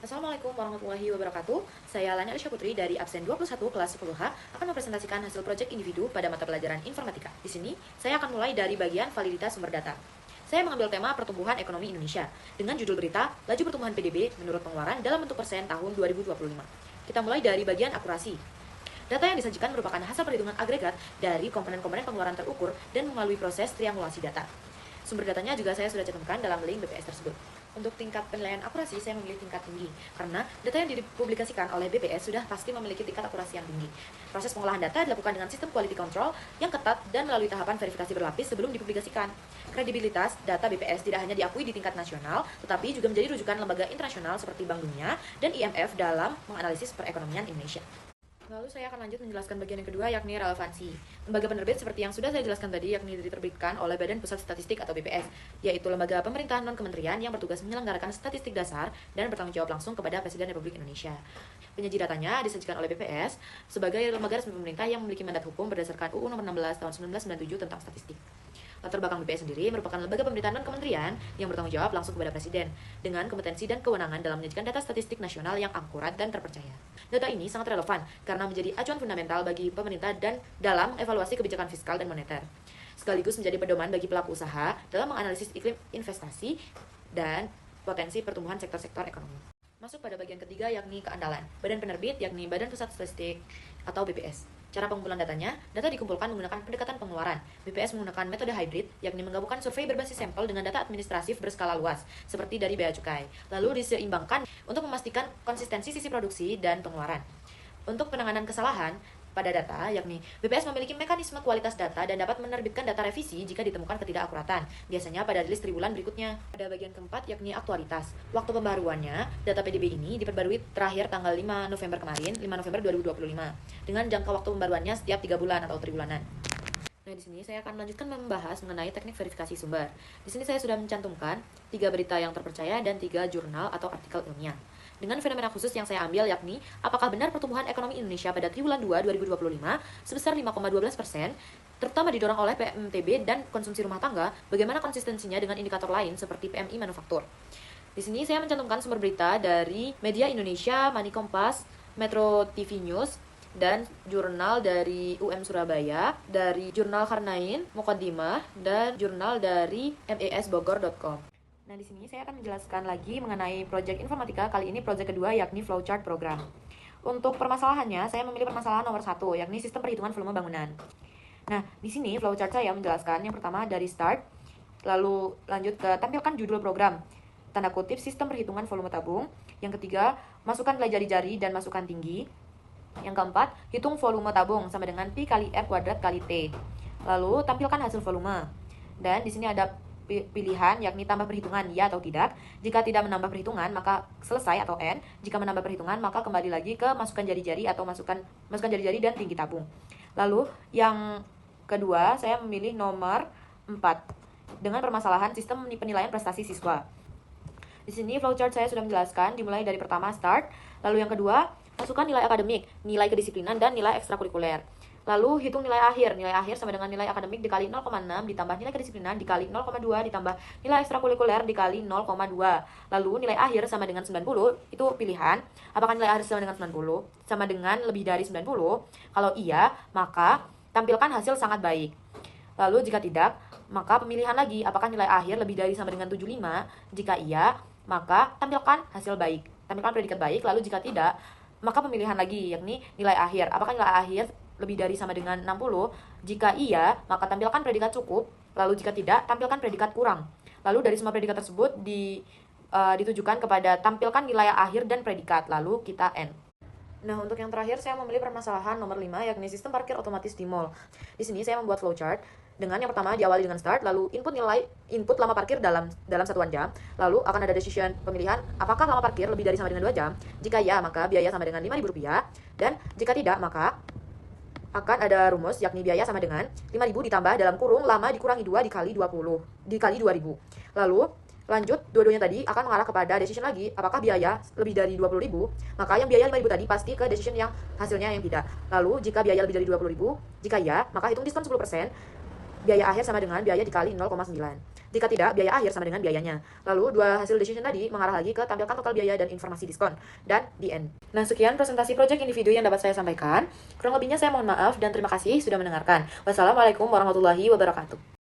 Assalamualaikum warahmatullahi wabarakatuh. Saya Lani Alisha Putri dari absen 21 kelas 10H akan mempresentasikan hasil proyek individu pada mata pelajaran informatika. Di sini, saya akan mulai dari bagian validitas sumber data. Saya mengambil tema pertumbuhan ekonomi Indonesia dengan judul berita Laju Pertumbuhan PDB menurut pengeluaran dalam bentuk persen tahun 2025. Kita mulai dari bagian akurasi. Data yang disajikan merupakan hasil perhitungan agregat dari komponen-komponen pengeluaran terukur dan melalui proses triangulasi data. Sumber datanya juga saya sudah cantumkan dalam link BPS tersebut. Untuk tingkat penilaian akurasi, saya memilih tingkat tinggi, karena data yang dipublikasikan oleh BPS sudah pasti memiliki tingkat akurasi yang tinggi. Proses pengolahan data dilakukan dengan sistem quality control yang ketat dan melalui tahapan verifikasi berlapis sebelum dipublikasikan. Kredibilitas data BPS tidak hanya diakui di tingkat nasional, tetapi juga menjadi rujukan lembaga internasional seperti Bank Dunia dan IMF dalam menganalisis perekonomian Indonesia. Lalu saya akan lanjut menjelaskan bagian yang kedua, yakni relevansi. Lembaga penerbit seperti yang sudah saya jelaskan tadi, yakni diterbitkan oleh Badan Pusat Statistik atau BPS, yaitu lembaga pemerintahan non-kementerian yang bertugas menyelenggarakan statistik dasar dan bertanggung jawab langsung kepada Presiden Republik Indonesia. Penyaji datanya disajikan oleh BPS sebagai lembaga resmi pemerintah yang memiliki mandat hukum berdasarkan UU Nomor 16 Tahun 1997 tentang statistik. Latar belakang BPS sendiri merupakan lembaga pemerintahan non-kementerian yang bertanggung jawab langsung kepada Presiden, dengan kompetensi dan kewenangan dalam menyajikan data statistik nasional yang akurat dan terpercaya. Data ini sangat relevan karena menjadi acuan fundamental bagi pemerintah dan dalam evaluasi kebijakan fiskal dan moneter, sekaligus menjadi pedoman bagi pelaku usaha dalam menganalisis iklim investasi dan potensi pertumbuhan sektor-sektor ekonomi. Masuk pada bagian ketiga, yakni keandalan. Badan penerbit, yakni Badan Pusat Statistik atau BPS. Cara pengumpulan datanya, data dikumpulkan menggunakan pendekatan pengeluaran. BPS menggunakan metode hybrid, yakni menggabungkan survei berbasis sampel dengan data administratif berskala luas, seperti dari bea cukai. Lalu diseimbangkan untuk memastikan konsistensi sisi produksi dan pengeluaran. Untuk penanganan kesalahan pada data, yakni BPS memiliki mekanisme kualitas data dan dapat menerbitkan data revisi jika ditemukan ketidakakuratan, biasanya pada rilis triwulan berikutnya. Pada bagian keempat, yakni aktualitas. Waktu pembaruannya, data PDB ini diperbarui terakhir tanggal 5 November kemarin, 5 November 2025, dengan jangka waktu pembaruannya setiap 3 bulan atau triwulanan. Nah, di sini saya akan melanjutkan membahas mengenai teknik verifikasi sumber. Di sini saya sudah mencantumkan 3 berita yang terpercaya dan 3 jurnal atau artikel ilmiah. Dengan fenomena khusus yang saya ambil, yakni apakah benar pertumbuhan ekonomi Indonesia pada triwulan 2 2025 sebesar 5,12%, terutama didorong oleh PMTB dan konsumsi rumah tangga, bagaimana konsistensinya dengan indikator lain seperti PMI manufaktur. Di sini saya mencantumkan sumber berita dari Media Indonesia, Money Kompas, Metro TV News, dan jurnal dari UM Surabaya, dari jurnal Karnain, Muqaddimah, dan jurnal dari mesbogor.com. Nah, di sini saya akan menjelaskan lagi mengenai proyek informatika, kali ini proyek kedua, yakni flowchart program. Untuk permasalahannya, saya memilih permasalahan nomor 1, yakni sistem perhitungan volume bangunan. Nah, di sini flowchart saya menjelaskan yang pertama dari start, lalu lanjut ke tampilkan judul program, tanda kutip sistem perhitungan volume tabung. Yang ketiga, masukkan nilai jari-jari dan masukkan tinggi. Yang keempat, hitung volume tabung sama dengan Pi kali R kuadrat kali T. Lalu tampilkan hasil volume. Dan di sini ada pilihan, yakni tambah perhitungan ya atau tidak. Jika tidak menambah perhitungan, maka selesai atau N. Jika menambah perhitungan, maka kembali lagi ke masukkan jari-jari atau masukkan jari-jari dan tinggi tabung. Lalu yang kedua, saya memilih nomor 4 dengan permasalahan sistem penilaian prestasi siswa. Di sini flowchart saya sudah menjelaskan, dimulai dari pertama start, lalu yang kedua masukkan nilai akademik, nilai kedisiplinan, dan nilai ekstrakurikuler. Lalu hitung nilai akhir sama dengan nilai akademik dikali 0,6 ditambah nilai kedisiplinan dikali 0,2 ditambah nilai ekstrakurikuler dikali 0,2. Lalu nilai akhir sama dengan 90, itu pilihan. Apakah nilai akhir sama dengan 90? Sama dengan lebih dari 90? Kalau iya, maka tampilkan hasil sangat baik. Lalu jika tidak, maka pemilihan lagi, apakah nilai akhir lebih dari sama dengan 75? Jika iya, maka tampilkan hasil baik. Tampilkan predikat baik, lalu jika tidak, maka pemilihan lagi, yakni nilai akhir. Apakah nilai akhir lebih dari sama dengan 60? Jika iya, maka tampilkan predikat cukup. Lalu jika tidak, tampilkan predikat kurang. Lalu dari semua predikat tersebut ditujukan kepada tampilkan nilai akhir dan predikat. Lalu kita N. Nah, untuk yang terakhir saya memilih permasalahan nomor 5, yakni sistem parkir otomatis di mall. Di sini saya membuat flowchart dengan yang pertama diawali dengan start, lalu input lama parkir dalam satuan jam, lalu akan ada decision pemilihan apakah lama parkir lebih dari sama dengan 2 jam. Jika ya, maka biaya sama dengan Rp5.000, dan jika tidak, maka akan ada rumus, yakni biaya sama dengan 5.000 ditambah dalam kurung lama dikurangi 2 dikali 20 dikali 2.000. Lalu lanjut, dua-duanya tadi akan mengarah kepada decision lagi, apakah biaya lebih dari 20.000, maka yang biaya 5.000 tadi pasti ke decision yang hasilnya yang tidak. Lalu jika biaya lebih dari 20.000, jika ya, maka hitung diskon 10%, biaya akhir sama dengan biaya dikali 0,9. Jika tidak, biaya akhir sama dengan biayanya. Lalu, dua hasil decision tadi mengarah lagi ke tampilkan total biaya dan informasi diskon. Dan the end. Nah, sekian presentasi project individu yang dapat saya sampaikan. Kurang lebihnya saya mohon maaf dan terima kasih sudah mendengarkan. Wassalamualaikum warahmatullahi wabarakatuh.